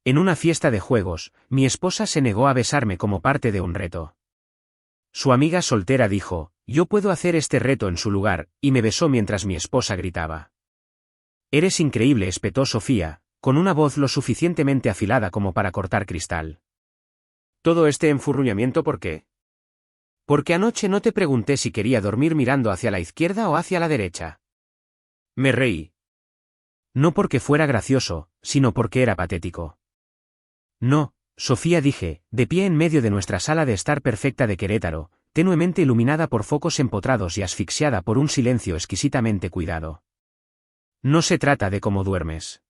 En una fiesta de juegos, mi esposa se negó a besarme como parte de un reto. Su amiga soltera dijo, yo puedo hacer este reto en su lugar, y me besó mientras mi esposa gritaba. Eres increíble, espetó Sofía, con una voz lo suficientemente afilada como para cortar cristal. ¿Todo este enfurruñamiento por qué? Porque anoche no te pregunté si quería dormir mirando hacia la izquierda o hacia la derecha. Me reí. No porque fuera gracioso, sino porque era patético. No, Sofía, dije, de pie en medio de nuestra sala de estar perfecta de Querétaro, tenuemente iluminada por focos empotrados y asfixiada por un silencio exquisitamente cuidado. No se trata de cómo duermes.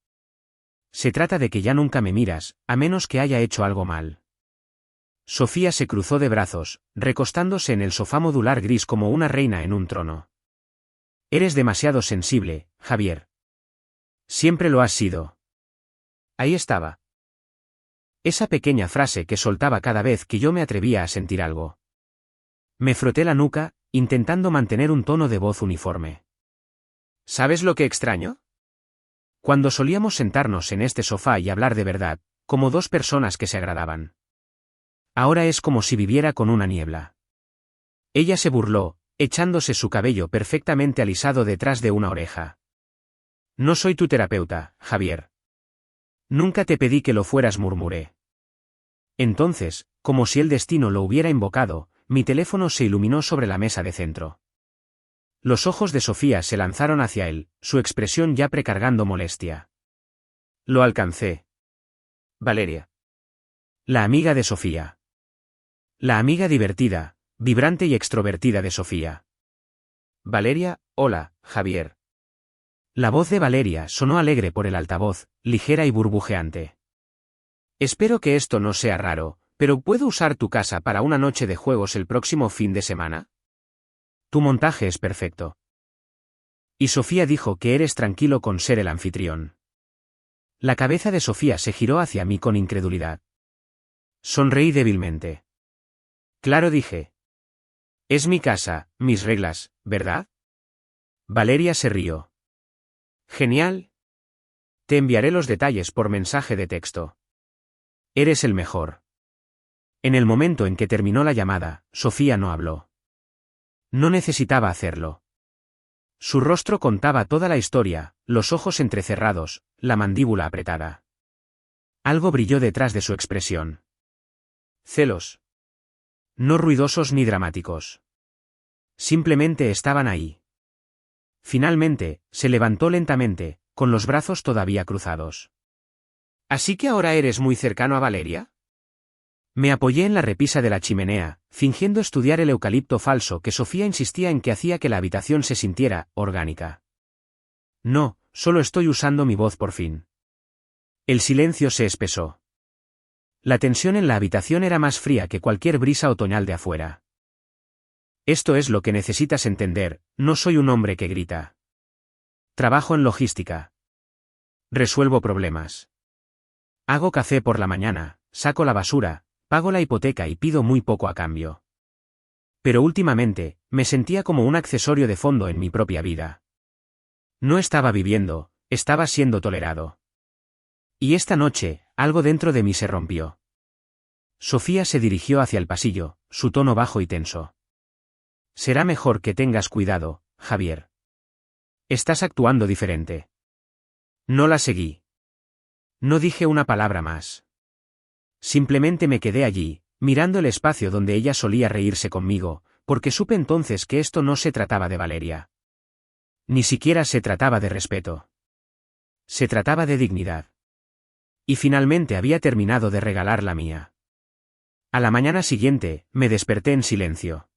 Se trata de que ya nunca me miras, a menos que haya hecho algo mal. Sofía se cruzó de brazos, recostándose en el sofá modular gris como una reina en un trono. Eres demasiado sensible, Javier. Siempre lo has sido. Ahí estaba. Esa pequeña frase que soltaba cada vez que yo me atrevía a sentir algo. Me froté la nuca, intentando mantener un tono de voz uniforme. ¿Sabes lo que extraño? Cuando solíamos sentarnos en este sofá y hablar de verdad, como dos personas que se agradaban. Ahora es como si viviera con una niebla. Ella se burló, echándose su cabello perfectamente alisado detrás de una oreja. No soy tu terapeuta, Javier. Nunca te pedí que lo fueras, murmuré. Entonces, como si el destino lo hubiera invocado, mi teléfono se iluminó sobre la mesa de centro. Los ojos de Sofía se lanzaron hacia él, su expresión ya precargando molestia. Lo alcancé. Valeria. La amiga de Sofía. La amiga divertida, vibrante y extrovertida de Sofía. Valeria, hola, Javier. La voz de Valeria sonó alegre por el altavoz, ligera y burbujeante. Espero que esto no sea raro, pero ¿puedo usar tu casa para una noche de juegos el próximo fin de semana? Tu montaje es perfecto. Y Sofía dijo que eres tranquilo con ser el anfitrión. La cabeza de Sofía se giró hacia mí con incredulidad. Sonreí débilmente. Claro, dije. Es mi casa, mis reglas, ¿verdad? Valeria se rió. Genial. Te enviaré los detalles por mensaje de texto. Eres el mejor. En el momento en que terminó la llamada, Sofía no habló. No necesitaba hacerlo. Su rostro contaba toda la historia, los ojos entrecerrados, la mandíbula apretada. Algo brilló detrás de su expresión. Celos. No ruidosos ni dramáticos. Simplemente estaban ahí. Finalmente, se levantó lentamente, con los brazos todavía cruzados. ¿Así que ahora eres muy cercano a Valeria? Me apoyé en la repisa de la chimenea, fingiendo estudiar el eucalipto falso que Sofía insistía en que hacía que la habitación se sintiera orgánica. No, solo estoy usando mi voz por fin. El silencio se espesó. La tensión en la habitación era más fría que cualquier brisa otoñal de afuera. Esto es lo que necesitas entender, no soy un hombre que grita. Trabajo en logística. Resuelvo problemas. Hago café por la mañana, saco la basura, pago la hipoteca y pido muy poco a cambio. Pero últimamente, me sentía como un accesorio de fondo en mi propia vida. No estaba viviendo, estaba siendo tolerado. Y esta noche, algo dentro de mí se rompió. Sofía se dirigió hacia el pasillo, su tono bajo y tenso. Será mejor que tengas cuidado, Javier. Estás actuando diferente. No la seguí. No dije una palabra más. Simplemente me quedé allí, mirando el espacio donde ella solía reírse conmigo, porque supe entonces que esto no se trataba de Valeria. Ni siquiera se trataba de respeto. Se trataba de dignidad. Y finalmente había terminado de regalar la mía. A la mañana siguiente, me desperté en silencio.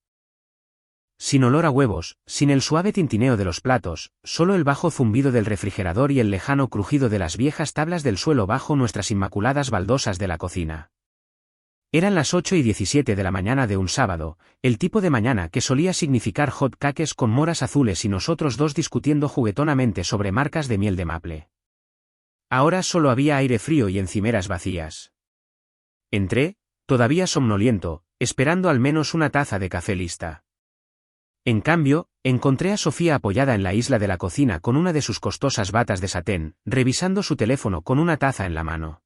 Sin olor a huevos, sin el suave tintineo de los platos, solo el bajo zumbido del refrigerador y el lejano crujido de las viejas tablas del suelo bajo nuestras inmaculadas baldosas de la cocina. Eran las 8:17 de la mañana de un sábado, el tipo de mañana que solía significar hot cakes con moras azules y nosotros dos discutiendo juguetonamente sobre marcas de miel de maple. Ahora solo había aire frío y encimeras vacías. Entré, todavía somnoliento, esperando al menos una taza de café lista. En cambio, encontré a Sofía apoyada en la isla de la cocina con una de sus costosas batas de satén, revisando su teléfono con una taza en la mano.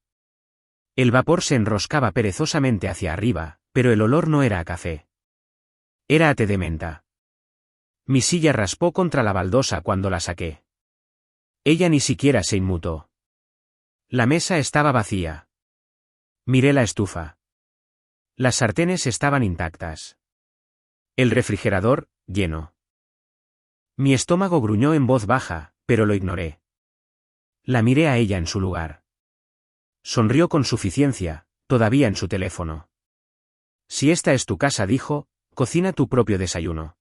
El vapor se enroscaba perezosamente hacia arriba, pero el olor no era a café. Era a té de menta. Mi silla raspó contra la baldosa cuando la saqué. Ella ni siquiera se inmutó. La mesa estaba vacía. Miré la estufa. Las sartenes estaban intactas. El refrigerador, lleno. Mi estómago gruñó en voz baja, pero lo ignoré. La miré a ella en su lugar. Sonrió con suficiencia, todavía en su teléfono. Si esta es tu casa, dijo, cocina tu propio desayuno.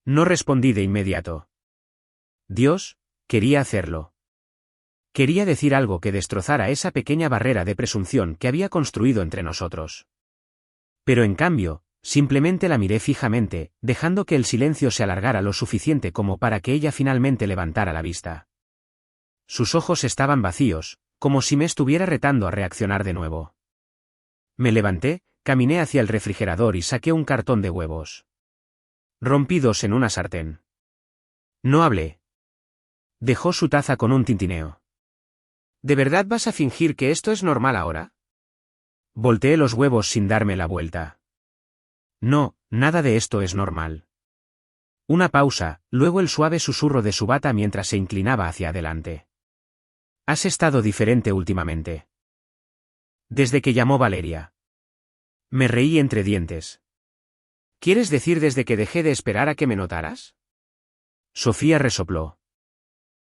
No respondí de inmediato. Dios, quería hacerlo. Quería decir algo que destrozara esa pequeña barrera de presunción que había construido entre nosotros. Pero en cambio, simplemente la miré fijamente, dejando que el silencio se alargara lo suficiente como para que ella finalmente levantara la vista. Sus ojos estaban vacíos, como si me estuviera retando a reaccionar de nuevo. Me levanté, caminé hacia el refrigerador y saqué un cartón de huevos. Rompí dos en una sartén. No hablé. Dejó su taza con un tintineo. ¿De verdad vas a fingir que esto es normal ahora? Volteé los huevos sin darme la vuelta. No, nada de esto es normal. Una pausa, luego el suave susurro de su bata mientras se inclinaba hacia adelante. ¿Has estado diferente últimamente? Desde que llamó Valeria. Me reí entre dientes. ¿Quieres decir desde que dejé de esperar a que me notaras? Sofía resopló.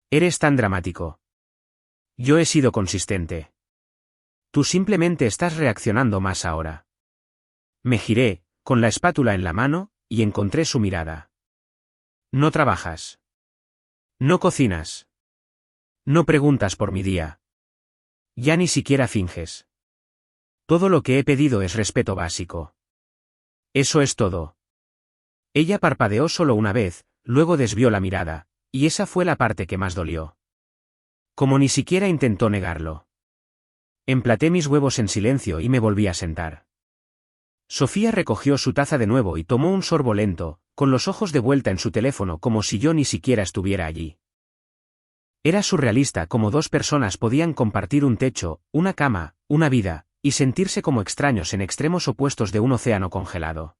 Eres tan dramático. Yo he sido consistente. Tú simplemente estás reaccionando más ahora. Me giré, con la espátula en la mano, y encontré su mirada. No trabajas. No cocinas. No preguntas por mi día. Ya ni siquiera finges. Todo lo que he pedido es respeto básico. Eso es todo. Ella parpadeó solo una vez, luego desvió la mirada, y esa fue la parte que más dolió. Como ni siquiera intentó negarlo. Emplaté mis huevos en silencio y me volví a sentar. Sofía recogió su taza de nuevo y tomó un sorbo lento, con los ojos de vuelta en su teléfono como si yo ni siquiera estuviera allí. Era surrealista cómo dos personas podían compartir un techo, una cama, una vida, y sentirse como extraños en extremos opuestos de un océano congelado.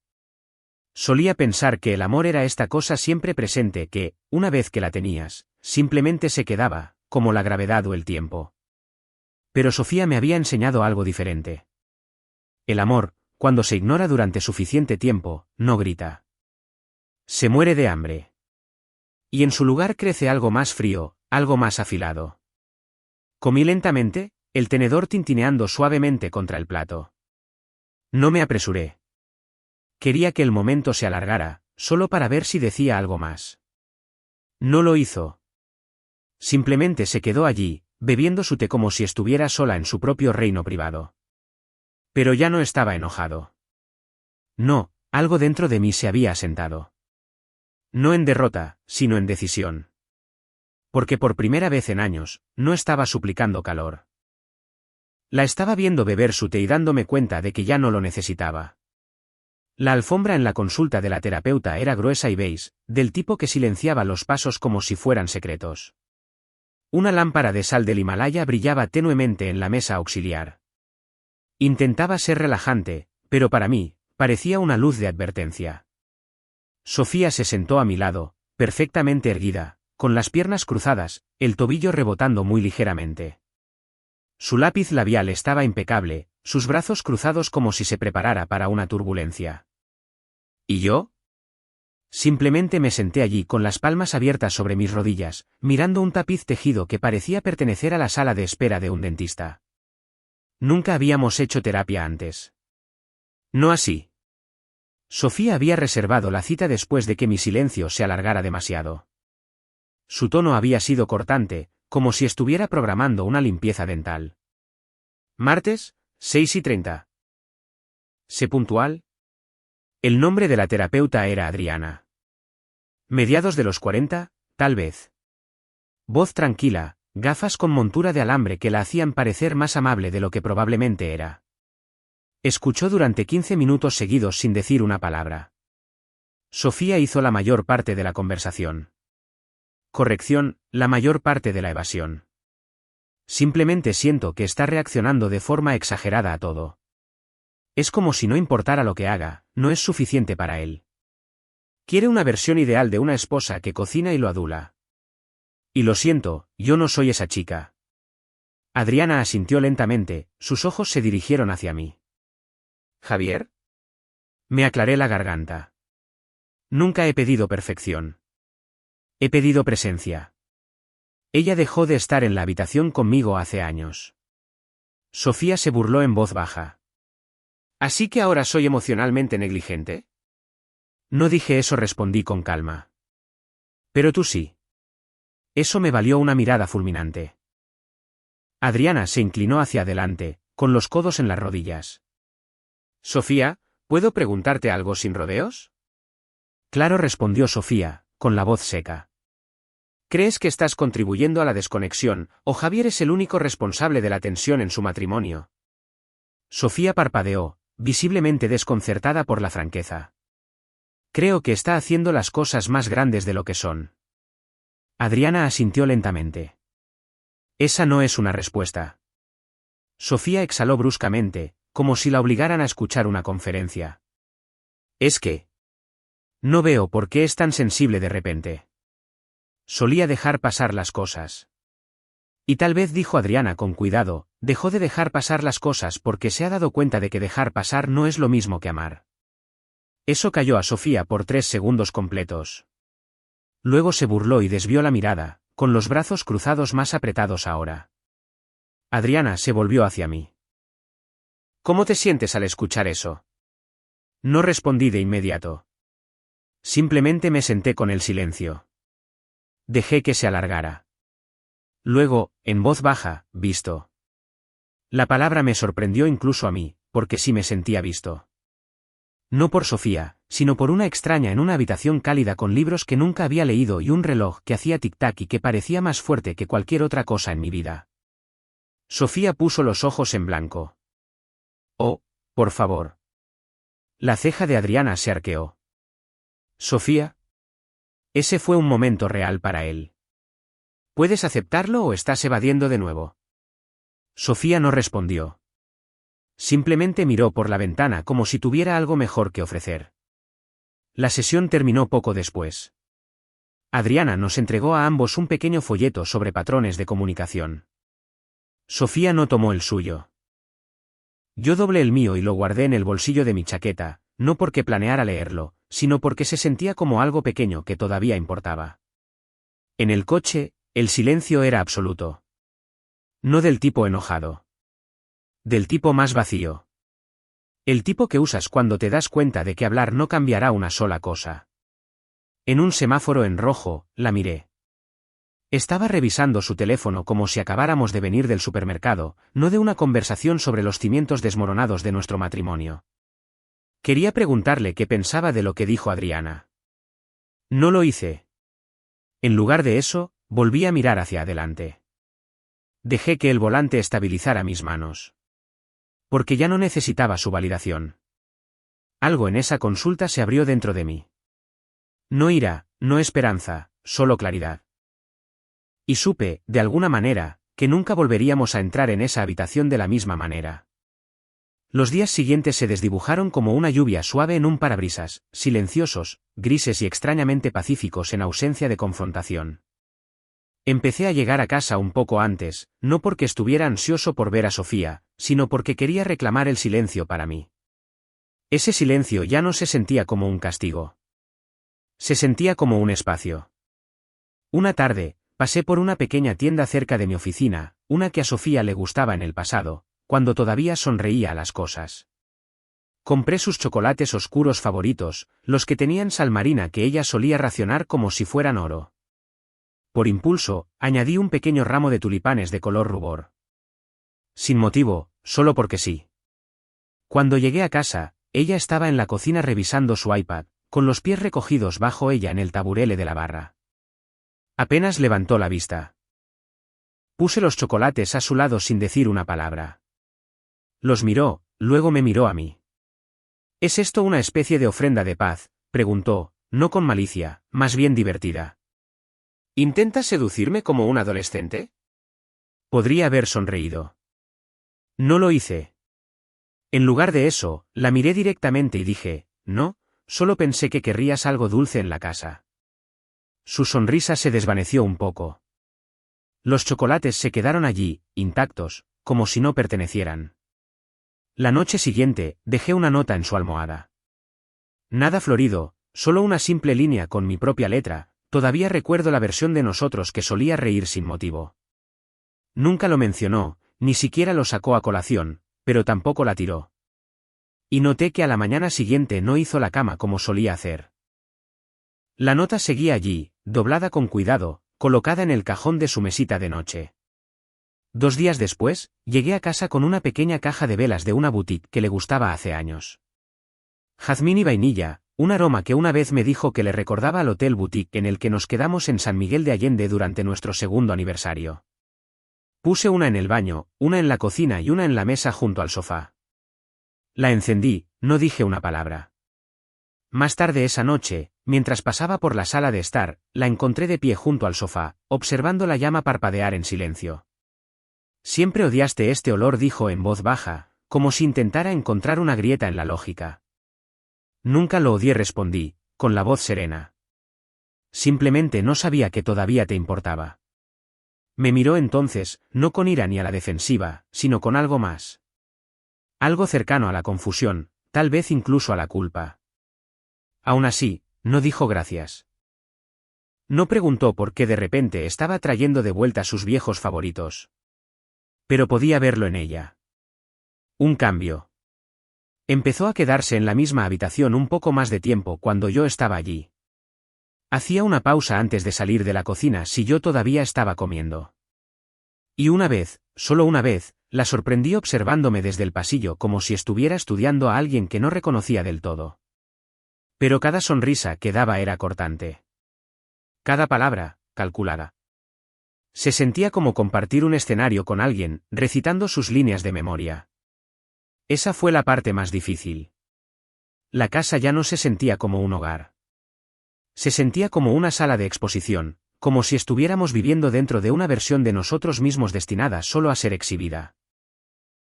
Solía pensar que el amor era esta cosa siempre presente que, una vez que la tenías, simplemente se quedaba, como la gravedad o el tiempo. Pero Sofía me había enseñado algo diferente. El amor, cuando se ignora durante suficiente tiempo, no grita. Se muere de hambre. Y en su lugar crece algo más frío, algo más afilado. Comí lentamente, el tenedor tintineando suavemente contra el plato. No me apresuré. Quería que el momento se alargara, solo para ver si decía algo más. No lo hizo. Simplemente se quedó allí, bebiendo su té como si estuviera sola en su propio reino privado. Pero ya no estaba enojado. No, algo dentro de mí se había asentado. No en derrota, sino en decisión. Porque por primera vez en años, no estaba suplicando calor. La estaba viendo beber su té y dándome cuenta de que ya no lo necesitaba. La alfombra en la consulta de la terapeuta era gruesa y beige, del tipo que silenciaba los pasos como si fueran secretos. Una lámpara de sal del Himalaya brillaba tenuemente en la mesa auxiliar. Intentaba ser relajante, pero para mí, parecía una luz de advertencia. Sofía se sentó a mi lado, perfectamente erguida, con las piernas cruzadas, el tobillo rebotando muy ligeramente. Su lápiz labial estaba impecable, sus brazos cruzados como si se preparara para una turbulencia. ¿Y yo? Simplemente me senté allí con las palmas abiertas sobre mis rodillas, mirando un tapiz tejido que parecía pertenecer a la sala de espera de un dentista. Nunca habíamos hecho terapia antes. No así. Sofía había reservado la cita después de que mi silencio se alargara demasiado. Su tono había sido cortante, como si estuviera programando una limpieza dental. Martes, 6:30. Sé puntual. El nombre de la terapeuta era Adriana. Mediados de los 40, tal vez. Voz tranquila, gafas con montura de alambre que la hacían parecer más amable de lo que probablemente era. Escuchó durante 15 minutos seguidos sin decir una palabra. Sofía hizo la mayor parte de la conversación. Corrección, la mayor parte de la evasión. Simplemente siento que está reaccionando de forma exagerada a todo. Es como si no importara lo que haga, no es suficiente para él. Quiere una versión ideal de una esposa que cocina y lo adula. Y lo siento, yo no soy esa chica. Adriana asintió lentamente, sus ojos se dirigieron hacia mí. ¿Javier? Me aclaré la garganta. Nunca he pedido perfección. He pedido presencia. Ella dejó de estar en la habitación conmigo hace años. Sofía se burló en voz baja. ¿Así que ahora soy emocionalmente negligente? No dije eso, respondí con calma. Pero tú sí. Eso me valió una mirada fulminante. Adriana se inclinó hacia adelante, con los codos en las rodillas. Sofía, ¿puedo preguntarte algo sin rodeos? Claro, respondió Sofía, con la voz seca. ¿Crees que estás contribuyendo a la desconexión, o Javier es el único responsable de la tensión en su matrimonio? Sofía parpadeó, visiblemente desconcertada por la franqueza. Creo que está haciendo las cosas más grandes de lo que son. Adriana asintió lentamente. Esa no es una respuesta. Sofía exhaló bruscamente, como si la obligaran a escuchar una conferencia. Es que... no veo por qué es tan sensible de repente. Solía dejar pasar las cosas. Y tal vez, dijo Adriana con cuidado, dejó de dejar pasar las cosas porque se ha dado cuenta de que dejar pasar no es lo mismo que amar. Eso calló a Sofía por 3 segundos completos. Luego se burló y desvió la mirada, con los brazos cruzados más apretados ahora. Adriana se volvió hacia mí. ¿Cómo te sientes al escuchar eso? No respondí de inmediato. Simplemente me senté con el silencio. Dejé que se alargara. Luego, en voz baja, visto. La palabra me sorprendió incluso a mí, porque sí me sentía visto. No por Sofía, sino por una extraña en una habitación cálida con libros que nunca había leído y un reloj que hacía tic-tac y que parecía más fuerte que cualquier otra cosa en mi vida. Sofía puso los ojos en blanco. Oh, por favor. La ceja de Adriana se arqueó. Sofía. Ese fue un momento real para él. ¿Puedes aceptarlo o estás evadiendo de nuevo? Sofía no respondió. Simplemente miró por la ventana como si tuviera algo mejor que ofrecer. La sesión terminó poco después. Adriana nos entregó a ambos un pequeño folleto sobre patrones de comunicación. Sofía no tomó el suyo. Yo doblé el mío y lo guardé en el bolsillo de mi chaqueta, no porque planeara leerlo, sino porque se sentía como algo pequeño que todavía importaba. En el coche, el silencio era absoluto. No del tipo enojado. Del tipo más vacío. El tipo que usas cuando te das cuenta de que hablar no cambiará una sola cosa. En un semáforo en rojo, la miré. Estaba revisando su teléfono como si acabáramos de venir del supermercado, no de una conversación sobre los cimientos desmoronados de nuestro matrimonio. Quería preguntarle qué pensaba de lo que dijo Adriana. No lo hice. En lugar de eso, volví a mirar hacia adelante. Dejé que el volante estabilizara mis manos. Porque ya no necesitaba su validación. Algo en esa consulta se abrió dentro de mí. No ira, no esperanza, solo claridad. Y supe, de alguna manera, que nunca volveríamos a entrar en esa habitación de la misma manera. Los días siguientes se desdibujaron como una lluvia suave en un parabrisas, silenciosos, grises y extrañamente pacíficos en ausencia de confrontación. Empecé a llegar a casa un poco antes, no porque estuviera ansioso por ver a Sofía, sino porque quería reclamar el silencio para mí. Ese silencio ya no se sentía como un castigo. Se sentía como un espacio. Una tarde, pasé por una pequeña tienda cerca de mi oficina, una que a Sofía le gustaba en el pasado, cuando todavía sonreía a las cosas. Compré sus chocolates oscuros favoritos, los que tenían sal marina que ella solía racionar como si fueran oro. Por impulso, añadí un pequeño ramo de tulipanes de color rubor. Sin motivo, solo porque sí. Cuando llegué a casa, ella estaba en la cocina revisando su iPad, con los pies recogidos bajo ella en el taburele de la barra. Apenas levantó la vista. Puse los chocolates a su lado sin decir una palabra. Los miró, luego me miró a mí. ¿Es esto una especie de ofrenda de paz?, preguntó, no con malicia, más bien divertida. ¿Intentas seducirme como un adolescente? Podría haber sonreído. No lo hice. En lugar de eso, la miré directamente y dije, no, solo pensé que querrías algo dulce en la casa. Su sonrisa se desvaneció un poco. Los chocolates se quedaron allí, intactos, como si no pertenecieran. La noche siguiente, dejé una nota en su almohada. Nada florido, solo una simple línea con mi propia letra. Todavía recuerdo la versión de nosotros que solía reír sin motivo. Nunca lo mencionó, ni siquiera lo sacó a colación, pero tampoco la tiró. Y noté que a la mañana siguiente no hizo la cama como solía hacer. La nota seguía allí, doblada con cuidado, colocada en el cajón de su mesita de noche. 2 días después, llegué a casa con una pequeña caja de velas de una boutique que le gustaba hace años. Jazmín y vainilla, un aroma que una vez me dijo que le recordaba al hotel boutique en el que nos quedamos en San Miguel de Allende durante nuestro 2º aniversario. Puse una en el baño, una en la cocina y una en la mesa junto al sofá. La encendí, no dije una palabra. Más tarde esa noche, mientras pasaba por la sala de estar, la encontré de pie junto al sofá, observando la llama parpadear en silencio. Siempre odiaste este olor, dijo en voz baja, como si intentara encontrar una grieta en la lógica. Nunca lo odié, respondí, con la voz serena. Simplemente no sabía que todavía te importaba. Me miró entonces, no con ira ni a la defensiva, sino con algo más. Algo cercano a la confusión, tal vez incluso a la culpa. Aún así, no dijo gracias. No preguntó por qué de repente estaba trayendo de vuelta sus viejos favoritos. Pero podía verlo en ella. Un cambio. Empezó a quedarse en la misma habitación un poco más de tiempo cuando yo estaba allí. Hacía una pausa antes de salir de la cocina si yo todavía estaba comiendo. Y una vez, solo una vez, la sorprendí observándome desde el pasillo como si estuviera estudiando a alguien que no reconocía del todo. Pero cada sonrisa que daba era cortante. Cada palabra, calculada. Se sentía como compartir un escenario con alguien, recitando sus líneas de memoria. Esa fue la parte más difícil. La casa ya no se sentía como un hogar. Se sentía como una sala de exposición, como si estuviéramos viviendo dentro de una versión de nosotros mismos destinada solo a ser exhibida.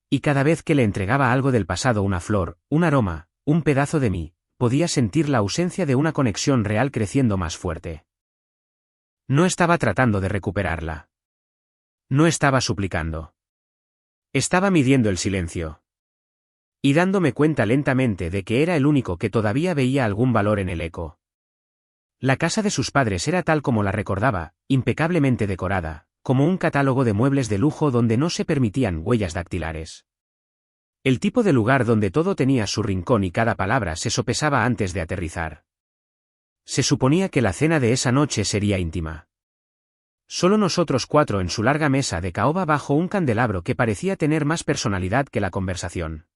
Y cada vez que le entregaba algo del pasado, una flor, un aroma, un pedazo de mí, podía sentir la ausencia de una conexión real creciendo más fuerte. No estaba tratando de recuperarla. No estaba suplicando. Estaba midiendo el silencio. Y dándome cuenta lentamente de que era el único que todavía veía algún valor en el eco. La casa de sus padres era tal como la recordaba, impecablemente decorada, como un catálogo de muebles de lujo donde no se permitían huellas dactilares. El tipo de lugar donde todo tenía su rincón y cada palabra se sopesaba antes de aterrizar. Se suponía que la cena de esa noche sería íntima. Solo nosotros 4 en su larga mesa de caoba bajo un candelabro que parecía tener más personalidad que la conversación.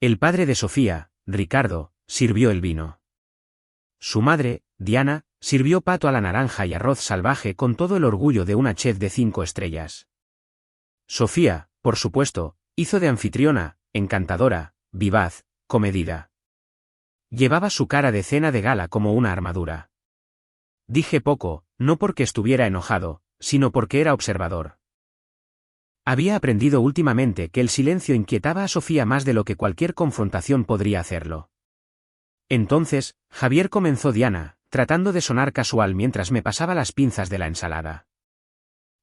El padre de Sofía, Ricardo, sirvió el vino. Su madre, Diana, sirvió pato a la naranja y arroz salvaje con todo el orgullo de una chef de 5 estrellas. Sofía, por supuesto, hizo de anfitriona, encantadora, vivaz, comedida. Llevaba su cara de cena de gala como una armadura. Dije poco, no porque estuviera enojado, sino porque era observador. Había aprendido últimamente que el silencio inquietaba a Sofía más de lo que cualquier confrontación podría hacerlo. Entonces, Javier, comenzó Diana, tratando de sonar casual mientras me pasaba las pinzas de la ensalada.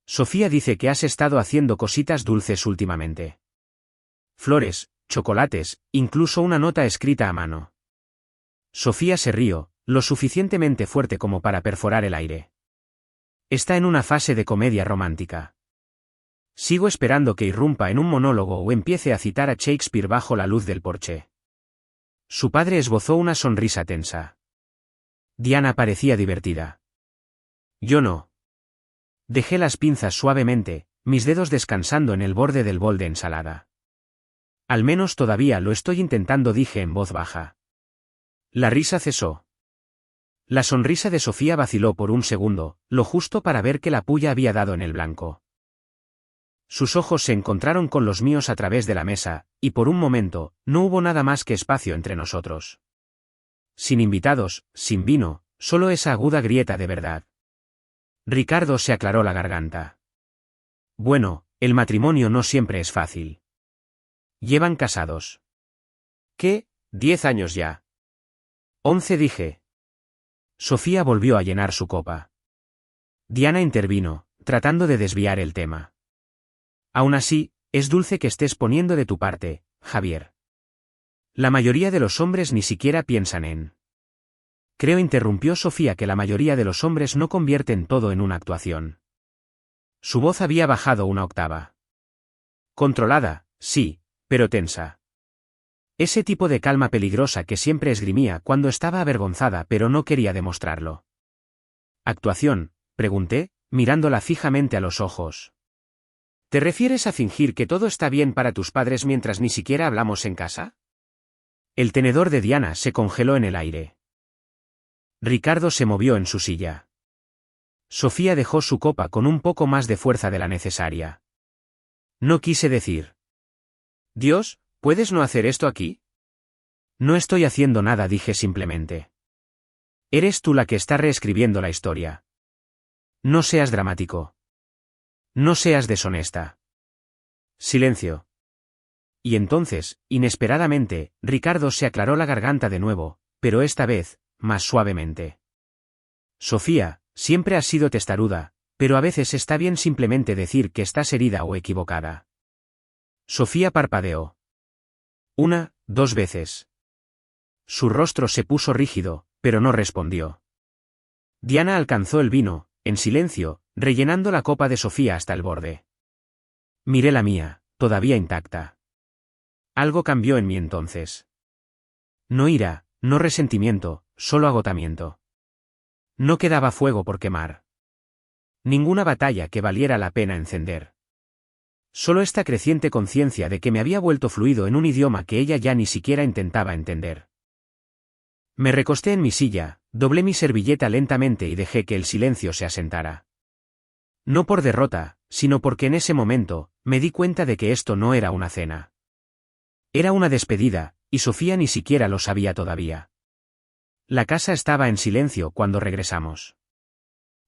Sofía dice que has estado haciendo cositas dulces últimamente. Flores, chocolates, incluso una nota escrita a mano. Sofía se rió, lo suficientemente fuerte como para perforar el aire. Está en una fase de comedia romántica. Sigo esperando que irrumpa en un monólogo o empiece a citar a Shakespeare bajo la luz del porche. Su padre esbozó una sonrisa tensa. Diana parecía divertida. Yo no. Dejé las pinzas suavemente, mis dedos descansando en el borde del bol de ensalada. Al menos todavía lo estoy intentando, dije en voz baja. La risa cesó. La sonrisa de Sofía vaciló por un segundo, lo justo para ver que la puya había dado en el blanco. Sus ojos se encontraron con los míos a través de la mesa, y por un momento, no hubo nada más que espacio entre nosotros. Sin invitados, sin vino, solo esa aguda grieta de verdad. Ricardo se aclaró la garganta. Bueno, el matrimonio no siempre es fácil. Llevan casados. ¿Qué? 10 años ya. 11 dije. Sofía volvió a llenar su copa. Diana intervino, tratando de desviar el tema. Aún así, es dulce que estés poniendo de tu parte, Javier. La mayoría de los hombres ni siquiera piensan en. Creo, interrumpió Sofía, que la mayoría de los hombres no convierten todo en una actuación. Su voz había bajado una octava. Controlada, sí, pero tensa. Ese tipo de calma peligrosa que siempre esgrimía cuando estaba avergonzada pero no quería demostrarlo. ¿Actuación?, pregunté, mirándola fijamente a los ojos. ¿Te refieres a fingir que todo está bien para tus padres mientras ni siquiera hablamos en casa? El tenedor de Diana se congeló en el aire. Ricardo se movió en su silla. Sofía dejó su copa con un poco más de fuerza de la necesaria. No quise decir. Dios, ¿puedes no hacer esto aquí? No estoy haciendo nada, dije simplemente. Eres tú la que está reescribiendo la historia. No seas dramático. No seas deshonesta. Silencio. Y entonces, inesperadamente, Ricardo se aclaró la garganta de nuevo, pero esta vez, más suavemente. Sofía, siempre has sido testaruda, pero a veces está bien simplemente decir que estás herida o equivocada. Sofía parpadeó. 1, 2 veces. Su rostro se puso rígido, pero no respondió. Diana alcanzó el vino, en silencio, rellenando la copa de Sofía hasta el borde. Miré la mía, todavía intacta. Algo cambió en mí entonces. No ira, no resentimiento, solo agotamiento. No quedaba fuego por quemar. Ninguna batalla que valiera la pena encender. Solo esta creciente conciencia de que me había vuelto fluido en un idioma que ella ya ni siquiera intentaba entender. Me recosté en mi silla, doblé mi servilleta lentamente y dejé que el silencio se asentara. No por derrota, sino porque en ese momento, me di cuenta de que esto no era una cena. Era una despedida, y Sofía ni siquiera lo sabía todavía. La casa estaba en silencio cuando regresamos.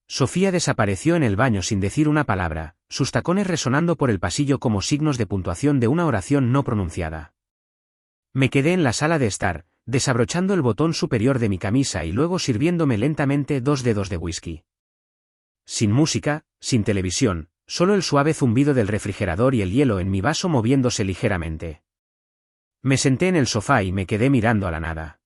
Sofía desapareció en el baño sin decir una palabra, sus tacones resonando por el pasillo como signos de puntuación de una oración no pronunciada. Me quedé en la sala de estar, desabrochando el botón superior de mi camisa y luego sirviéndome lentamente 2 dedos de whisky. Sin música, sin televisión, solo el suave zumbido del refrigerador y el hielo en mi vaso moviéndose ligeramente. Me senté en el sofá y me quedé mirando a la nada.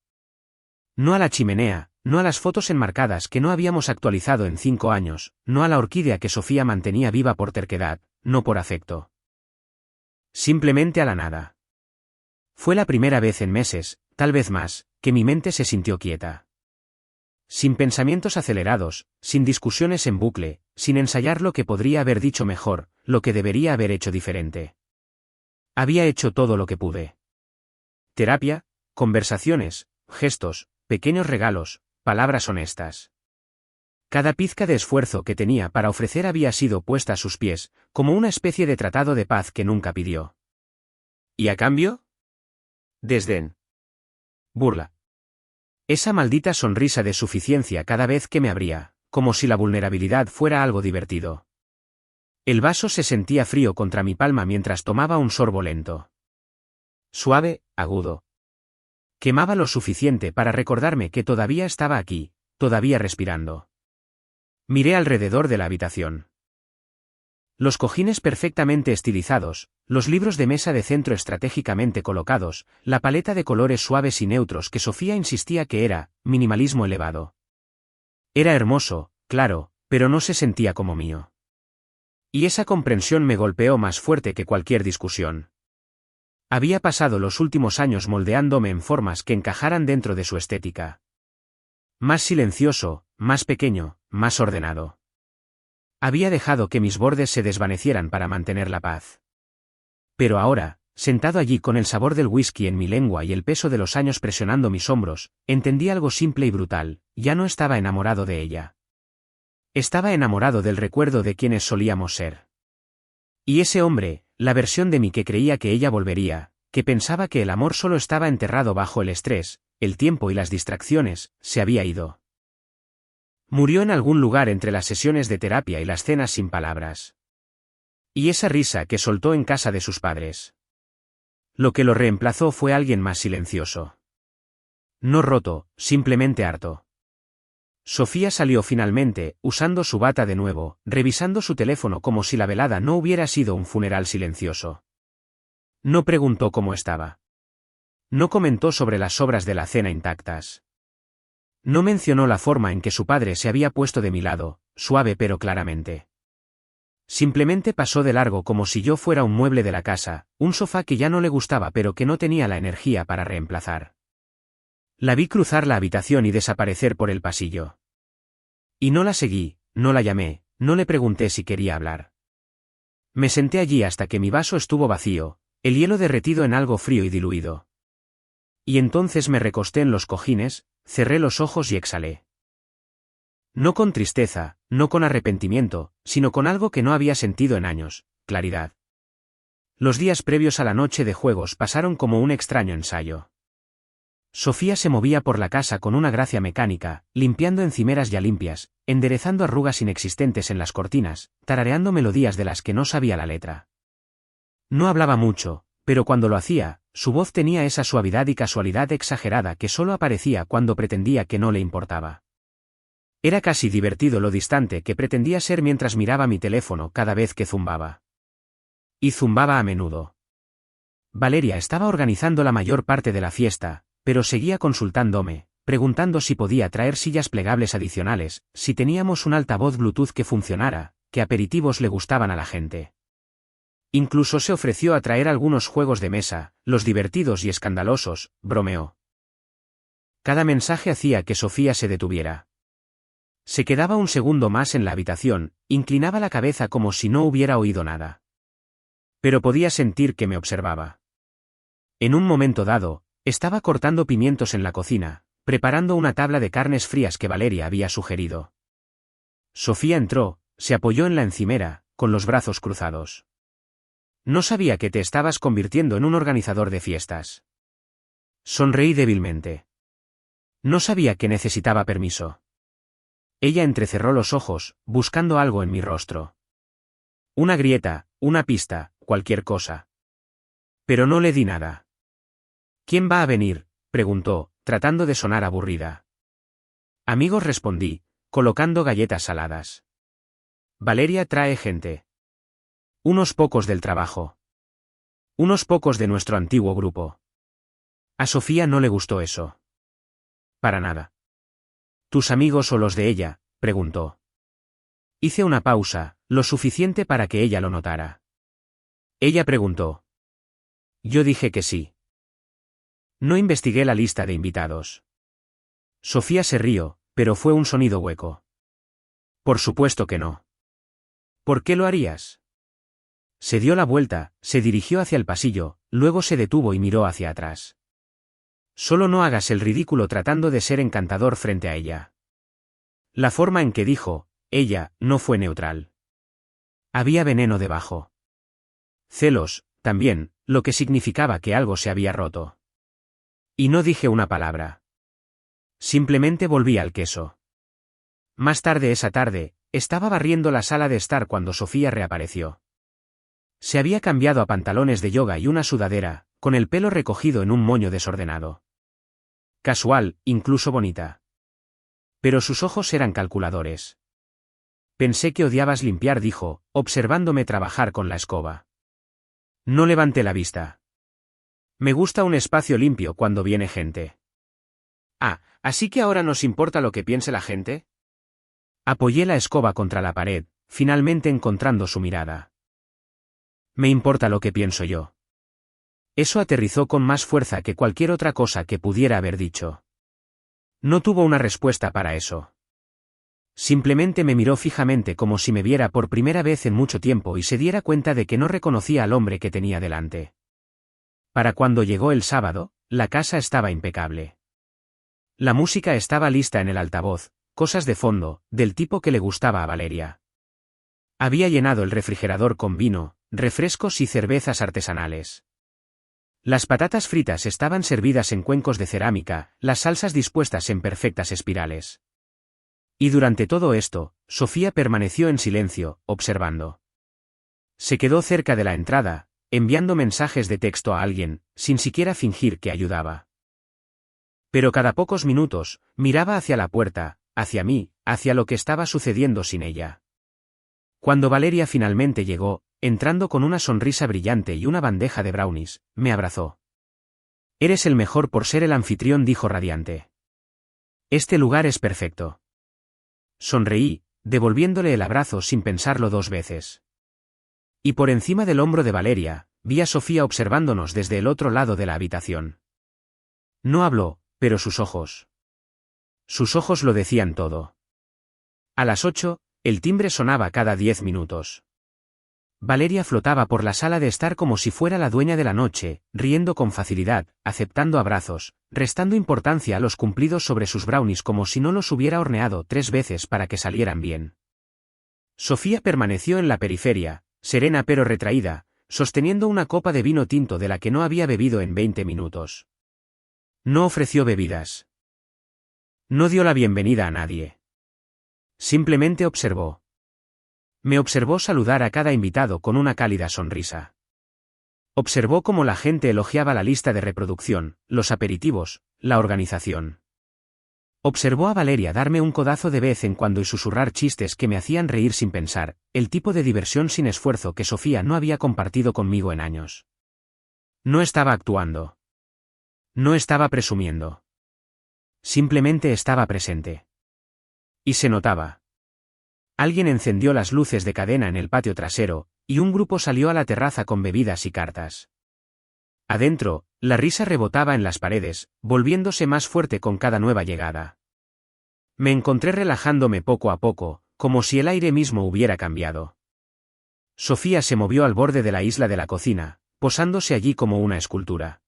No a la chimenea, no a las fotos enmarcadas que no habíamos actualizado en 5 años, no a la orquídea que Sofía mantenía viva por terquedad, no por afecto. Simplemente a la nada. Fue la primera vez en meses, tal vez más, que mi mente se sintió quieta. Sin pensamientos acelerados, sin discusiones en bucle, sin ensayar lo que podría haber dicho mejor, lo que debería haber hecho diferente. Había hecho todo lo que pude. Terapia, conversaciones, gestos, pequeños regalos, palabras honestas. Cada pizca de esfuerzo que tenía para ofrecer había sido puesta a sus pies, como una especie de tratado de paz que nunca pidió. ¿Y a cambio? Desdén. Burla. Esa maldita sonrisa de suficiencia cada vez que me abría, como si la vulnerabilidad fuera algo divertido. El vaso se sentía frío contra mi palma mientras tomaba un sorbo lento. Suave, agudo. Quemaba lo suficiente para recordarme que todavía estaba aquí, todavía respirando. Miré alrededor de la habitación. Los cojines perfectamente estilizados, los libros de mesa de centro estratégicamente colocados, la paleta de colores suaves y neutros que Sofía insistía que era minimalismo elevado. Era hermoso, claro, pero no se sentía como mío. Y esa comprensión me golpeó más fuerte que cualquier discusión. Había pasado los últimos años moldeándome en formas que encajaran dentro de su estética. Más silencioso, más pequeño, más ordenado. Había dejado que mis bordes se desvanecieran para mantener la paz. Pero ahora, sentado allí con el sabor del whisky en mi lengua y el peso de los años presionando mis hombros, entendí algo simple y brutal: ya no estaba enamorado de ella. Estaba enamorado del recuerdo de quienes solíamos ser. Y ese hombre, la versión de mí que creía que ella volvería, que pensaba que el amor solo estaba enterrado bajo el estrés, el tiempo y las distracciones, se había ido. Murió en algún lugar entre las sesiones de terapia y las cenas sin palabras. Y esa risa que soltó en casa de sus padres. Lo que lo reemplazó fue alguien más silencioso. No roto, simplemente harto. Sofía salió finalmente, usando su bata de nuevo, revisando su teléfono como si la velada no hubiera sido un funeral silencioso. No preguntó cómo estaba. No comentó sobre las sobras de la cena intactas. No mencionó la forma en que su padre se había puesto de mi lado, suave pero claramente. Simplemente pasó de largo como si yo fuera un mueble de la casa, un sofá que ya no le gustaba pero que no tenía la energía para reemplazar. La vi cruzar la habitación y desaparecer por el pasillo. Y no la seguí, no la llamé, no le pregunté si quería hablar. Me senté allí hasta que mi vaso estuvo vacío, el hielo derretido en algo frío y diluido. Y entonces me recosté en los cojines, cerré los ojos y exhalé. No con tristeza, no con arrepentimiento, sino con algo que no había sentido en años, claridad. Los días previos a la noche de juegos pasaron como un extraño ensayo. Sofía se movía por la casa con una gracia mecánica, limpiando encimeras ya limpias, enderezando arrugas inexistentes en las cortinas, tarareando melodías de las que no sabía la letra. No hablaba mucho, pero cuando lo hacía, su voz tenía esa suavidad y casualidad exagerada que solo aparecía cuando pretendía que no le importaba. Era casi divertido lo distante que pretendía ser mientras miraba mi teléfono cada vez que zumbaba. Y zumbaba a menudo. Valeria estaba organizando la mayor parte de la fiesta, pero seguía consultándome, preguntando si podía traer sillas plegables adicionales, si teníamos un altavoz Bluetooth que funcionara, qué aperitivos le gustaban a la gente. Incluso se ofreció a traer algunos juegos de mesa, los divertidos y escandalosos, bromeó. Cada mensaje hacía que Sofía se detuviera. Se quedaba un segundo más en la habitación, inclinaba la cabeza como si no hubiera oído nada. Pero podía sentir que me observaba. En un momento dado, estaba cortando pimientos en la cocina, preparando una tabla de carnes frías que Valeria había sugerido. Sofía entró, se apoyó en la encimera, con los brazos cruzados. No sabía que te estabas convirtiendo en un organizador de fiestas. Sonreí débilmente. No sabía que necesitaba permiso. Ella entrecerró los ojos, buscando algo en mi rostro. Una grieta, una pista, cualquier cosa. Pero no le di nada. ¿Quién va a venir?, preguntó, tratando de sonar aburrida. Amigos, respondí, colocando galletas saladas. Valeria trae gente. Unos pocos del trabajo. Unos pocos de nuestro antiguo grupo. A Sofía no le gustó eso. Para nada. ¿Tus amigos o los de ella?, preguntó. Hice una pausa, lo suficiente para que ella lo notara. Ella preguntó. Yo dije que sí. No investigué la lista de invitados. Sofía se rió, pero fue un sonido hueco. Por supuesto que no. ¿Por qué lo harías? Se dio la vuelta, se dirigió hacia el pasillo, luego se detuvo y miró hacia atrás. Solo no hagas el ridículo tratando de ser encantador frente a ella. La forma en que dijo, ella, no fue neutral. Había veneno debajo. Celos, también, lo que significaba que algo se había roto. Y no dije una palabra. Simplemente volví al queso. Más tarde esa tarde, estaba barriendo la sala de estar cuando Sofía reapareció. Se había cambiado a pantalones de yoga y una sudadera, con el pelo recogido en un moño desordenado. Casual, incluso bonita. Pero sus ojos eran calculadores. Pensé que odiabas limpiar, dijo, observándome trabajar con la escoba. No levanté la vista. Me gusta un espacio limpio cuando viene gente. Ah, ¿así que ahora nos importa lo que piense la gente? Apoyé la escoba contra la pared, finalmente encontrando su mirada. Me importa lo que pienso yo. Eso aterrizó con más fuerza que cualquier otra cosa que pudiera haber dicho. No tuvo una respuesta para eso. Simplemente me miró fijamente como si me viera por primera vez en mucho tiempo y se diera cuenta de que no reconocía al hombre que tenía delante. Para cuando llegó el sábado, la casa estaba impecable. La música estaba lista en el altavoz, cosas de fondo, del tipo que le gustaba a Valeria. Había llenado el refrigerador con vino, refrescos y cervezas artesanales. Las patatas fritas estaban servidas en cuencos de cerámica, las salsas dispuestas en perfectas espirales. Y durante todo esto, Sofía permaneció en silencio, observando. Se quedó cerca de la entrada, enviando mensajes de texto a alguien, sin siquiera fingir que ayudaba. Pero cada pocos minutos, miraba hacia la puerta, hacia mí, hacia lo que estaba sucediendo sin ella. Cuando Valeria finalmente llegó, entrando con una sonrisa brillante y una bandeja de brownies, me abrazó. «Eres el mejor por ser el anfitrión», dijo radiante. «Este lugar es perfecto». Sonreí, devolviéndole el abrazo sin pensarlo 2 veces. Y por encima del hombro de Valeria, vi a Sofía observándonos desde el otro lado de la habitación. No habló, pero sus ojos. Sus ojos lo decían todo. A las 8, el timbre sonaba cada 10 minutos. Valeria flotaba por la sala de estar como si fuera la dueña de la noche, riendo con facilidad, aceptando abrazos, restando importancia a los cumplidos sobre sus brownies como si no los hubiera horneado 3 veces para que salieran bien. Sofía permaneció en la periferia, serena pero retraída, sosteniendo una copa de vino tinto de la que no había bebido en 20 minutos. No ofreció bebidas. No dio la bienvenida a nadie. Simplemente observó. Me observó saludar a cada invitado con una cálida sonrisa. Observó cómo la gente elogiaba la lista de reproducción, los aperitivos, la organización. Observó a Valeria darme un codazo de vez en cuando y susurrar chistes que me hacían reír sin pensar, el tipo de diversión sin esfuerzo que Sofía no había compartido conmigo en años. No estaba actuando. No estaba presumiendo. Simplemente estaba presente. Y se notaba. Alguien encendió las luces de cadena en el patio trasero, y un grupo salió a la terraza con bebidas y cartas. Adentro, la risa rebotaba en las paredes, volviéndose más fuerte con cada nueva llegada. Me encontré relajándome poco a poco, como si el aire mismo hubiera cambiado. Sofía se movió al borde de la isla de la cocina, posándose allí como una escultura.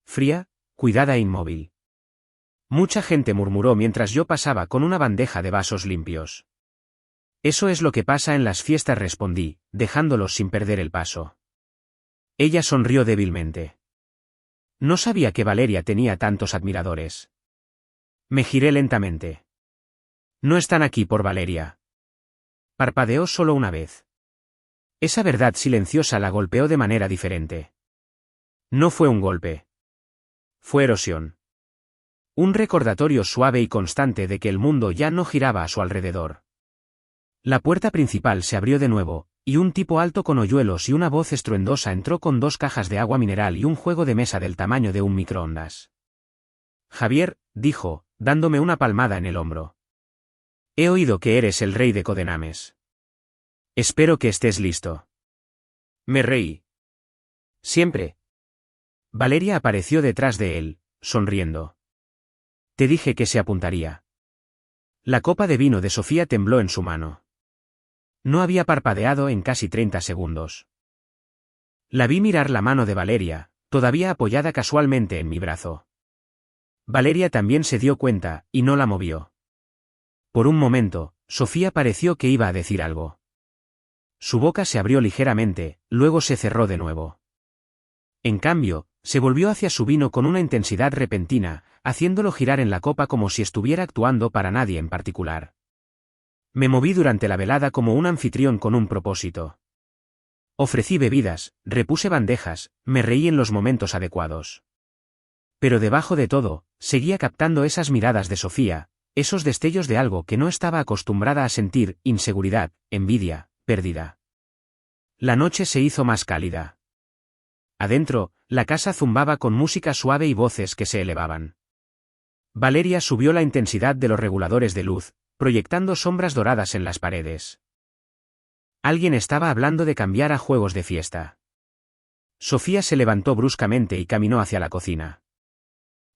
Fría, cuidada e inmóvil. Mucha gente murmuró mientras yo pasaba con una bandeja de vasos limpios. Eso es lo que pasa en las fiestas, respondí, dejándolos sin perder el paso. Ella sonrió débilmente. No sabía que Valeria tenía tantos admiradores. Me giré lentamente. No están aquí por Valeria. Parpadeó solo una vez. Esa verdad silenciosa la golpeó de manera diferente. No fue un golpe. Fue erosión. Un recordatorio suave y constante de que el mundo ya no giraba a su alrededor. La puerta principal se abrió de nuevo, y un tipo alto con hoyuelos y una voz estruendosa entró con 2 cajas de agua mineral y un juego de mesa del tamaño de un microondas. Javier, dijo, dándome una palmada en el hombro. He oído que eres el rey de Codenames. Espero que estés listo. Me reí. Siempre. Valeria apareció detrás de él, sonriendo. Te dije que se apuntaría. La copa de vino de Sofía tembló en su mano. No había parpadeado en casi 30 segundos. La vi mirar la mano de Valeria, todavía apoyada casualmente en mi brazo. Valeria también se dio cuenta, y no la movió. Por un momento, Sofía pareció que iba a decir algo. Su boca se abrió ligeramente, luego se cerró de nuevo. En cambio, se volvió hacia su vino con una intensidad repentina, haciéndolo girar en la copa como si estuviera actuando para nadie en particular. Me moví durante la velada como un anfitrión con un propósito. Ofrecí bebidas, repuse bandejas, me reí en los momentos adecuados. Pero debajo de todo, seguía captando esas miradas de Sofía, esos destellos de algo que no estaba acostumbrada a sentir, inseguridad, envidia, pérdida. La noche se hizo más cálida. Adentro, la casa zumbaba con música suave y voces que se elevaban. Valeria subió la intensidad de los reguladores de luz, proyectando sombras doradas en las paredes. Alguien estaba hablando de cambiar a juegos de fiesta. Sofía se levantó bruscamente y caminó hacia la cocina.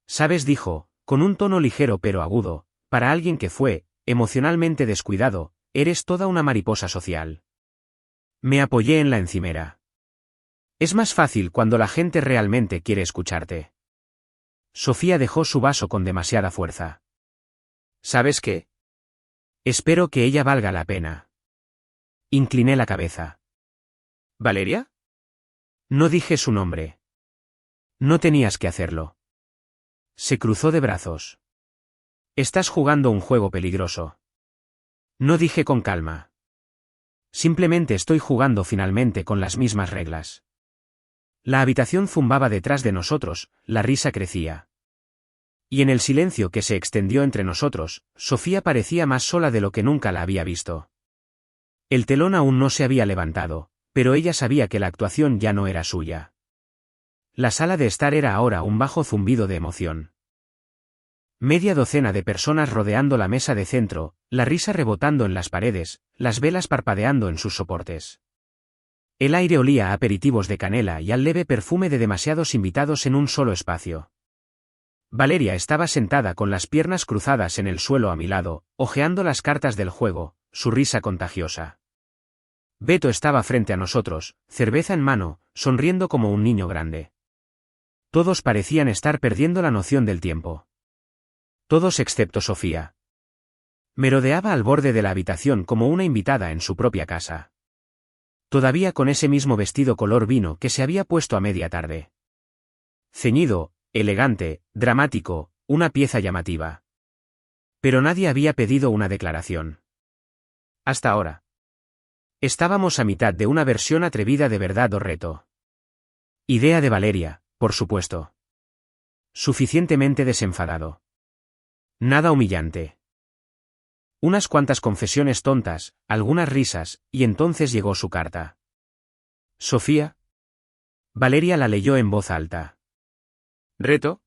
«Sabes», dijo, con un tono ligero pero agudo, para alguien que fue, emocionalmente descuidado, eres toda una mariposa social. Me apoyé en la encimera. Es más fácil cuando la gente realmente quiere escucharte. Sofía dejó su vaso con demasiada fuerza. ¿Sabes qué? Espero que ella valga la pena. Incliné la cabeza. ¿Valeria? No dije su nombre. No tenías que hacerlo. Se cruzó de brazos. Estás jugando un juego peligroso. No, dije con calma. Simplemente estoy jugando finalmente con las mismas reglas. La habitación zumbaba detrás de nosotros, la risa crecía. Y en el silencio que se extendió entre nosotros, Sofía parecía más sola de lo que nunca la había visto. El telón aún no se había levantado, pero ella sabía que la actuación ya no era suya. La sala de estar era ahora un bajo zumbido de emoción. Media docena de personas rodeando la mesa de centro, la risa rebotando en las paredes, las velas parpadeando en sus soportes. El aire olía a aperitivos de canela y al leve perfume de demasiados invitados en un solo espacio. Valeria estaba sentada con las piernas cruzadas en el suelo a mi lado, hojeando las cartas del juego, su risa contagiosa. Beto estaba frente a nosotros, cerveza en mano, sonriendo como un niño grande. Todos parecían estar perdiendo la noción del tiempo. Todos excepto Sofía. Merodeaba al borde de la habitación como una invitada en su propia casa. Todavía con ese mismo vestido color vino que se había puesto a media tarde. Ceñido, elegante, dramático, una pieza llamativa. Pero nadie había pedido una declaración. Hasta ahora. Estábamos a mitad de una versión atrevida de verdad o reto. Idea de Valeria, por supuesto. Suficientemente desenfadado. Nada humillante. Unas cuantas confesiones tontas, algunas risas, y entonces llegó su carta. ¿Sofía? Valeria la leyó en voz alta. ¿Reto?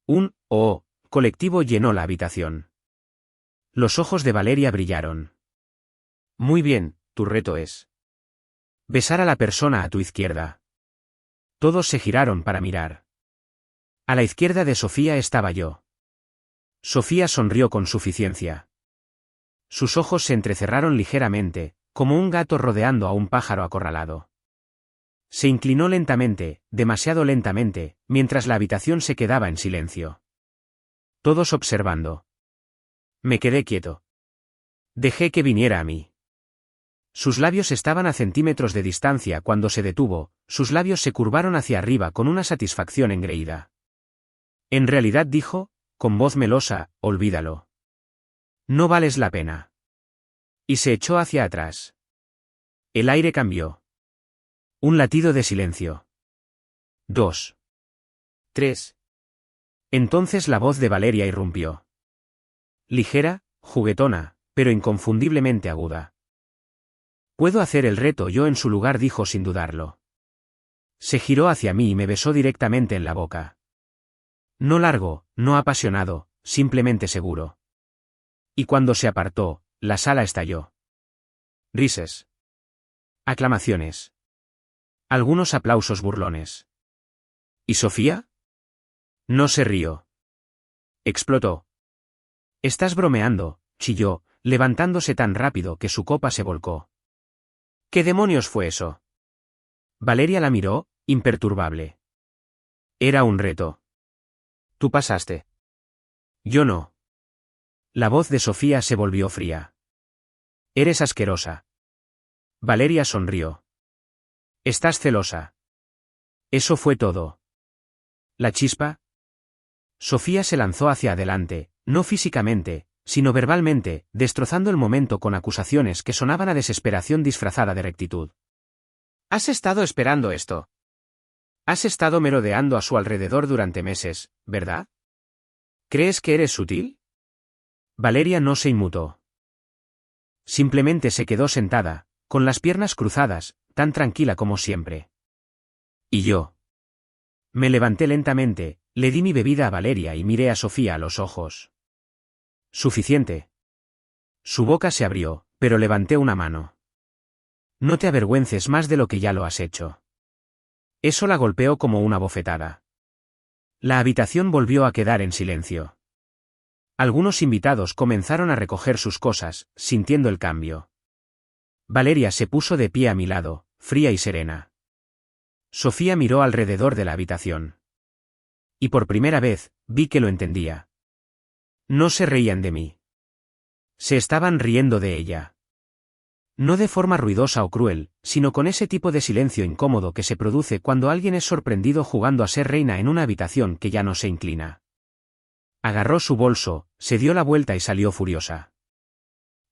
Un "oh" colectivo llenó la habitación. Los ojos de Valeria brillaron. Muy bien, tu reto es besar a la persona a tu izquierda. Todos se giraron para mirar. A la izquierda de Sofía estaba yo. Sofía sonrió con suficiencia. Sus ojos se entrecerraron ligeramente, como un gato rodeando a un pájaro acorralado. Se inclinó lentamente, demasiado lentamente, mientras la habitación se quedaba en silencio. Todos observando. Me quedé quieto. Dejé que viniera a mí. Sus labios estaban a centímetros de distancia cuando se detuvo, sus labios se curvaron hacia arriba con una satisfacción engreída. En realidad dijo, con voz melosa, olvídalo. No vales la pena. Y se echó hacia atrás. El aire cambió. Un latido de silencio. 2. 3. Entonces la voz de Valeria irrumpió. Ligera, juguetona, pero inconfundiblemente aguda. Puedo hacer el reto yo en su lugar, dijo sin dudarlo. Se giró hacia mí y me besó directamente en la boca. No largo, no apasionado, simplemente seguro. Y cuando se apartó, la sala estalló. Rises. Aclamaciones. Algunos aplausos burlones. ¿Y Sofía? No se rió. Explotó. Estás bromeando, chilló, levantándose tan rápido que su copa se volcó. ¿Qué demonios fue eso? Valeria la miró, imperturbable. Era un reto. Tú pasaste. Yo no. La voz de Sofía se volvió fría. Eres asquerosa. Valeria sonrió. Estás celosa. Eso fue todo. ¿La chispa? Sofía se lanzó hacia adelante, no físicamente, sino verbalmente, destrozando el momento con acusaciones que sonaban a desesperación disfrazada de rectitud. Has estado esperando esto. Has estado merodeando a su alrededor durante meses, ¿verdad? ¿Crees que eres sutil? Valeria no se inmutó. Simplemente se quedó sentada, con las piernas cruzadas, tan tranquila como siempre. ¿Y yo? Me levanté lentamente, le di mi bebida a Valeria y miré a Sofía a los ojos. Suficiente. Su boca se abrió, pero levanté una mano. No te avergüences más de lo que ya lo has hecho. Eso la golpeó como una bofetada. La habitación volvió a quedar en silencio. Algunos invitados comenzaron a recoger sus cosas, sintiendo el cambio. Valeria se puso de pie a mi lado, fría y serena. Sofía miró alrededor de la habitación. Y por primera vez, vi que lo entendía. No se reían de mí. Se estaban riendo de ella. No de forma ruidosa o cruel, sino con ese tipo de silencio incómodo que se produce cuando alguien es sorprendido jugando a ser reina en una habitación que ya no se inclina. Agarró su bolso, se dio la vuelta y salió furiosa.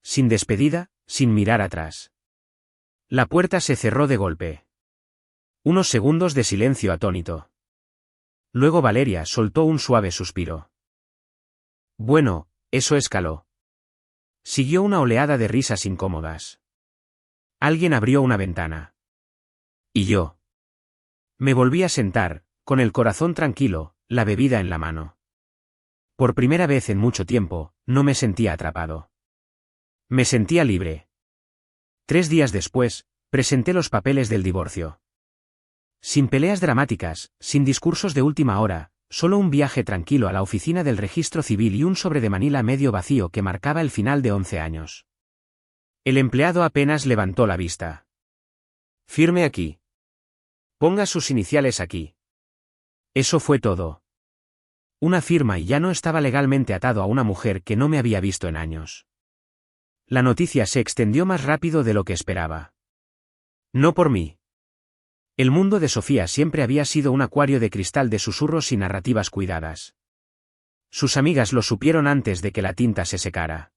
Sin despedida, sin mirar atrás. La puerta se cerró de golpe. Unos segundos de silencio atónito. Luego Valeria soltó un suave suspiro. Bueno, eso escaló. Siguió una oleada de risas incómodas. Alguien abrió una ventana. Y yo. Me volví a sentar, con el corazón tranquilo, la bebida en la mano. Por primera vez en mucho tiempo, no me sentía atrapado. Me sentía libre. 3 días después, presenté los papeles del divorcio. Sin peleas dramáticas, sin discursos de última hora, solo un viaje tranquilo a la oficina del registro civil y un sobre de Manila medio vacío que marcaba el final de 11 años. El empleado apenas levantó la vista. Firme aquí. Ponga sus iniciales aquí. Eso fue todo. Una firma y ya no estaba legalmente atado a una mujer que no me había visto en años. La noticia se extendió más rápido de lo que esperaba. No por mí. El mundo de Sofía siempre había sido un acuario de cristal de susurros y narrativas cuidadas. Sus amigas lo supieron antes de que la tinta se secara.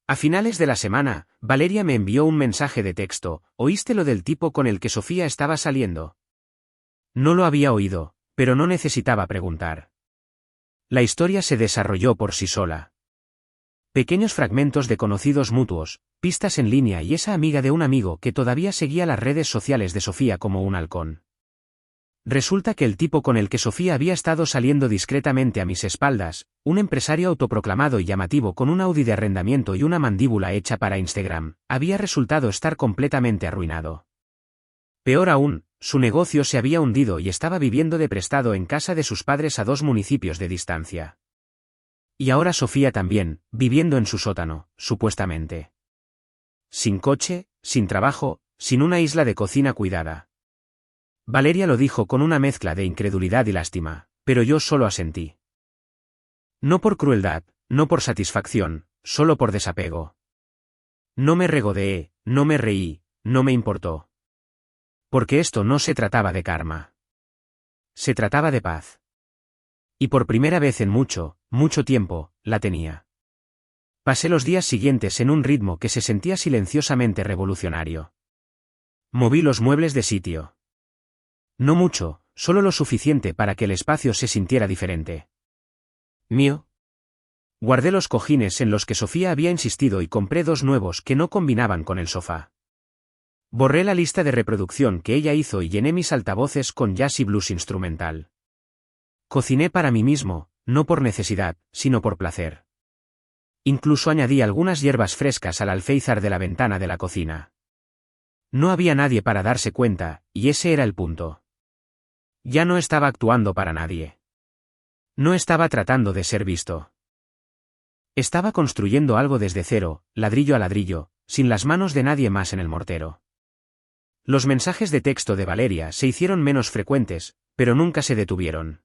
A finales de la semana, Valeria me envió un mensaje de texto: ¿oíste lo del tipo con el que Sofía estaba saliendo? No lo había oído, pero no necesitaba preguntar. La historia se desarrolló por sí sola. Pequeños fragmentos de conocidos mutuos, pistas en línea y esa amiga de un amigo que todavía seguía las redes sociales de Sofía como un halcón. Resulta que el tipo con el que Sofía había estado saliendo discretamente a mis espaldas, un empresario autoproclamado y llamativo con un Audi de arrendamiento y una mandíbula hecha para Instagram, había resultado estar completamente arruinado. Peor aún, su negocio se había hundido y estaba viviendo de prestado en casa de sus padres a 2 municipios de distancia. Y ahora Sofía también, viviendo en su sótano, supuestamente. Sin coche, sin trabajo, sin una isla de cocina cuidada. Valeria lo dijo con una mezcla de incredulidad y lástima, pero yo solo asentí. No por crueldad, no por satisfacción, solo por desapego. No me regodeé, no me reí, no me importó. Porque esto no se trataba de karma. Se trataba de paz. Y por primera vez en mucho, mucho tiempo, la tenía. Pasé los días siguientes en un ritmo que se sentía silenciosamente revolucionario. Moví los muebles de sitio. No mucho, solo lo suficiente para que el espacio se sintiera diferente. Mío. Guardé los cojines en los que Sofía había insistido y compré 2 nuevos que no combinaban con el sofá. Borré la lista de reproducción que ella hizo y llené mis altavoces con jazz y blues instrumental. Cociné para mí mismo, no por necesidad, sino por placer. Incluso añadí algunas hierbas frescas al alféizar de la ventana de la cocina. No había nadie para darse cuenta, y ese era el punto. Ya no estaba actuando para nadie. No estaba tratando de ser visto. Estaba construyendo algo desde cero, ladrillo a ladrillo, sin las manos de nadie más en el mortero. Los mensajes de texto de Valeria se hicieron menos frecuentes, pero nunca se detuvieron.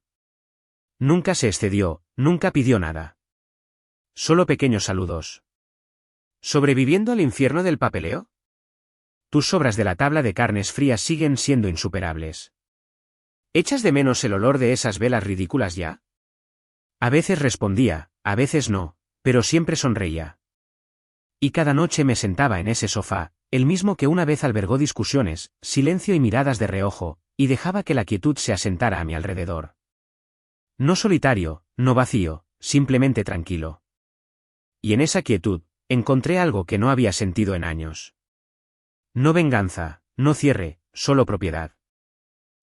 Nunca se excedió, nunca pidió nada. Solo pequeños saludos. ¿Sobreviviendo al infierno del papeleo? Tus sobras de la tabla de carnes frías siguen siendo insuperables. ¿Echas de menos el olor de esas velas ridículas ya? A veces respondía, a veces no, pero siempre sonreía. Y cada noche me sentaba en ese sofá, el mismo que una vez albergó discusiones, silencio y miradas de reojo, y dejaba que la quietud se asentara a mi alrededor. No solitario, no vacío, simplemente tranquilo. Y en esa quietud, encontré algo que no había sentido en años. No venganza, no cierre, solo propiedad.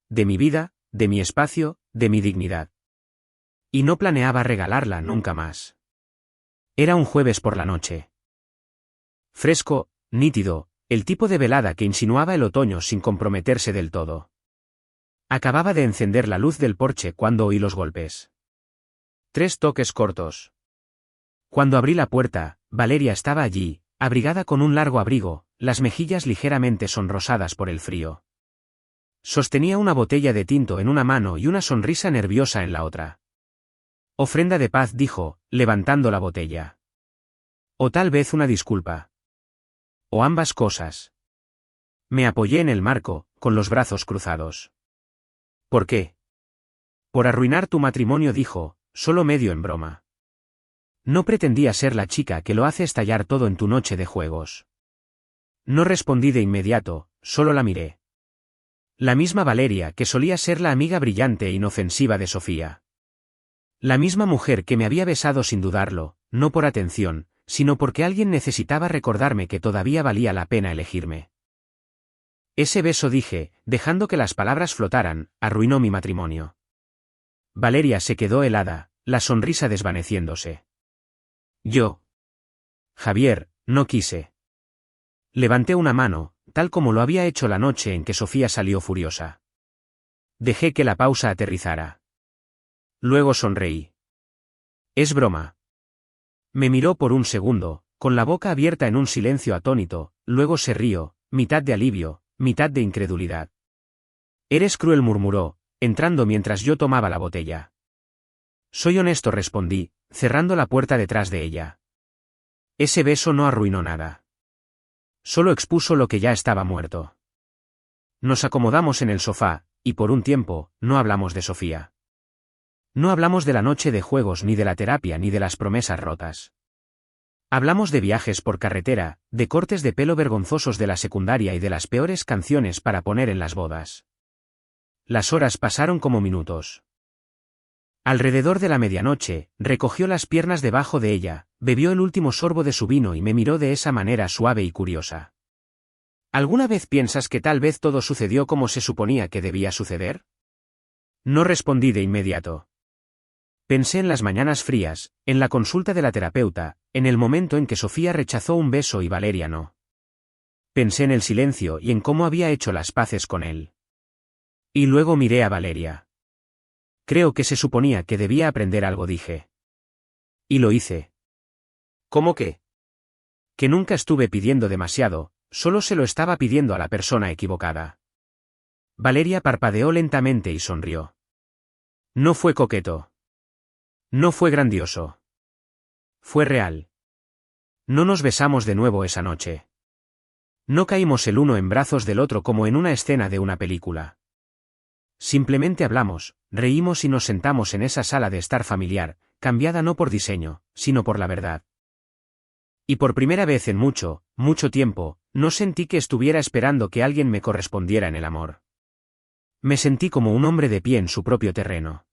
De mi vida, de mi espacio, de mi dignidad. Y no planeaba regalarla nunca más. Era un jueves por la noche. Fresco, nítido, el tipo de velada que insinuaba el otoño sin comprometerse del todo. Acababa de encender la luz del porche cuando oí los golpes. 3 toques cortos. Cuando abrí la puerta, Valeria estaba allí, abrigada con un largo abrigo, las mejillas ligeramente sonrosadas por el frío. Sostenía una botella de tinto en una mano y una sonrisa nerviosa en la otra. Ofrenda de paz, dijo, levantando la botella. O tal vez una disculpa. O ambas cosas. Me apoyé en el marco, con los brazos cruzados. ¿Por qué? Por arruinar tu matrimonio, dijo, solo medio en broma. No pretendía ser la chica que lo hace estallar todo en tu noche de juegos. No respondí de inmediato, solo la miré. La misma Valeria que solía ser la amiga brillante e inofensiva de Sofía. La misma mujer que me había besado sin dudarlo, no por atención, sino porque alguien necesitaba recordarme que todavía valía la pena elegirme. Ese beso, dije, dejando que las palabras flotaran, arruinó mi matrimonio. Valeria se quedó helada, la sonrisa desvaneciéndose. Yo. Javier, no quise. Levanté una mano, tal como lo había hecho la noche en que Sofía salió furiosa. Dejé que la pausa aterrizara. Luego sonreí. Es broma. Me miró por un segundo, con la boca abierta en un silencio atónito, luego se rió, mitad de alivio, mitad de incredulidad. Eres cruel, murmuró, entrando mientras yo tomaba la botella. Soy honesto, respondí, cerrando la puerta detrás de ella. Ese beso no arruinó nada. Solo expuso lo que ya estaba muerto. Nos acomodamos en el sofá, y por un tiempo, no hablamos de Sofía. No hablamos de la noche de juegos, ni de la terapia, ni de las promesas rotas. Hablamos de viajes por carretera, de cortes de pelo vergonzosos de la secundaria y de las peores canciones para poner en las bodas. Las horas pasaron como minutos. Alrededor de la medianoche, recogió las piernas debajo de ella, bebió el último sorbo de su vino y me miró de esa manera suave y curiosa. ¿Alguna vez piensas que tal vez todo sucedió como se suponía que debía suceder? No respondí de inmediato. Pensé en las mañanas frías, en la consulta de la terapeuta, en el momento en que Sofía rechazó un beso y Valeria no. Pensé en el silencio y en cómo había hecho las paces con él. Y luego miré a Valeria. Creo que se suponía que debía aprender algo, dije. Y lo hice. ¿Cómo qué? Que nunca estuve pidiendo demasiado, solo se lo estaba pidiendo a la persona equivocada. Valeria parpadeó lentamente y sonrió. No fue coqueto. No fue grandioso. Fue real. No nos besamos de nuevo esa noche. No caímos el uno en brazos del otro como en una escena de una película. Simplemente hablamos, reímos y nos sentamos en esa sala de estar familiar, cambiada no por diseño, sino por la verdad. Y por primera vez en mucho, mucho tiempo, no sentí que estuviera esperando que alguien me correspondiera en el amor. Me sentí como un hombre de pie en su propio terreno.